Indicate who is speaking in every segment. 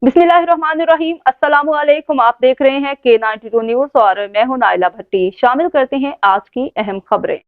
Speaker 1: बिस्मिल्लाहिर्रहमानिर्रहीम। अस्सलामु अलैकुम। आप देख रहे हैं K92 न्यूज और मैं हूं नाइला भट्टी। शामिल करते हैं आज की अहम खबरें।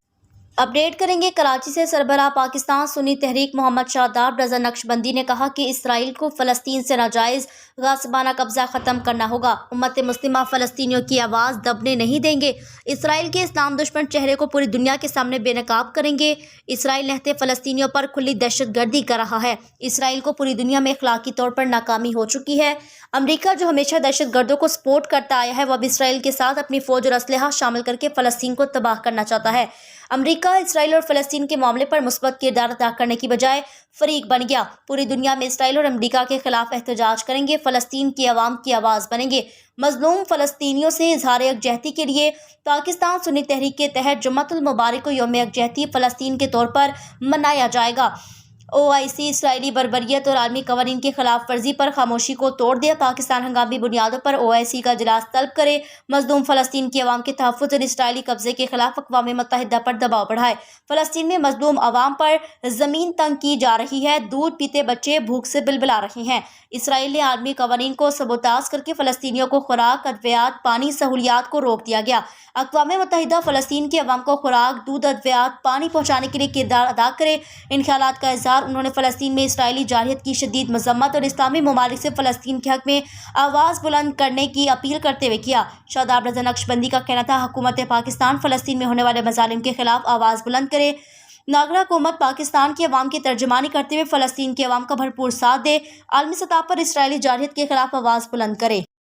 Speaker 2: अपडेट करेंगे। कराची से सरबराह पाकिस्तान सुन्नी तहरीक मोहम्मद शादाब रजा नक्शबंदी ने कहा कि इसराइल को फ़लस्तीन से नाजायज़ गासिबाना कब्जा ख़त्म करना होगा। उम्मत मुस्लिमा फ़लस्तीनियों की आवाज़ दबने नहीं देंगे। इसराइल के इस्लाम दुश्मन चेहरे को पूरी दुनिया के सामने बेनकाब करेंगे। इसराइल रहते फ़लस्तीनियों पर खुली दहशतगर्दी कर रहा है। इसराइल को पूरी दुनिया में इखलाकी तौर पर नाकामी हो चुकी है। अमरीका जो हमेशा दहशतगर्दों को सपोर्ट करता आया है, वह अब इसराइल के साथ अपनी फ़ौज और असलहा शामिल करके फ़लस्तीन को तबाह करना चाहता है। अमरीका इसराइल और फ़लस्तीन के मामले पर मुस्बत किरदार अदा करने की बजाय फरीक बन गया। पूरी दुनिया में इसराइल और अमरीका के खिलाफ एहतजाज करेंगे। फ़लस्तीन की आवाम की आवाज़ बनेंगे। मजलूम फ़लस्तीनियों से इजहार यकजहती के लिए पाकिस्तान सुन्नी तहरीक के तहत जुम्मतुल मुबारक को यौम यकजहती फ़लस्तीन के तौर पर मनाया जाएगा। OIC इसराइली बर्बरियत और आलमी कवानीन की खिलाफ वर्जी पर खामोशी को तोड़ दिया। पाकिस्तान हंगामी बुनियादों पर OIC का इजलास तलब करे। मजलूम फ़लस्तीन की आवाम के तहफ़्फ़ुज़ और इसराइली कब्जे के खिलाफ अक़वाम मुत्तहिदा पर दबाव बढ़ाए। फ़लस्तीन में मजलूम आवाम पर ज़मीन तंग की जा रही है। दूध पीते बच्चे भूख से बिलबिला रहे हैं। इसराइल ने आलमी कवानीन को सबोताज करके फ़लस्तीनियों को खुराक, अद्वियात, पानी सहूलियात को रोक दिया गया। अक़वाम मुत्तहिदा फ़लस्तीन की आवाम को खुराक, दूध, अद्वियात, पानी पहुँचाने के लिए किरदार अदा करे। इन ख्यालात का इज़हार उन्होंने फ़लस्तीन में इसराइली जारहियत की शदीद मज़म्मत और इस्लामी ममालिक से फ़लस्तीन के हक़ में आवाज़ बुलंद करने की अपील करते हुए किया। शादाब रज़ा नक्शबंदी का कहना था, हुकूमत पाकिस्तान फ़लस्तीन में होने वाले मज़ालिम के खिलाफ आवाज़ बुलंद करे। नागरा हुकूमत पाकिस्तान की आवाम की तर्जुमानी करते हुए फ़लस्तीन की आवाम का भरपूर साथ दे। आलमी सतह पर इसराइली जारहियत के खिलाफ आवाज़ बुलंद करे।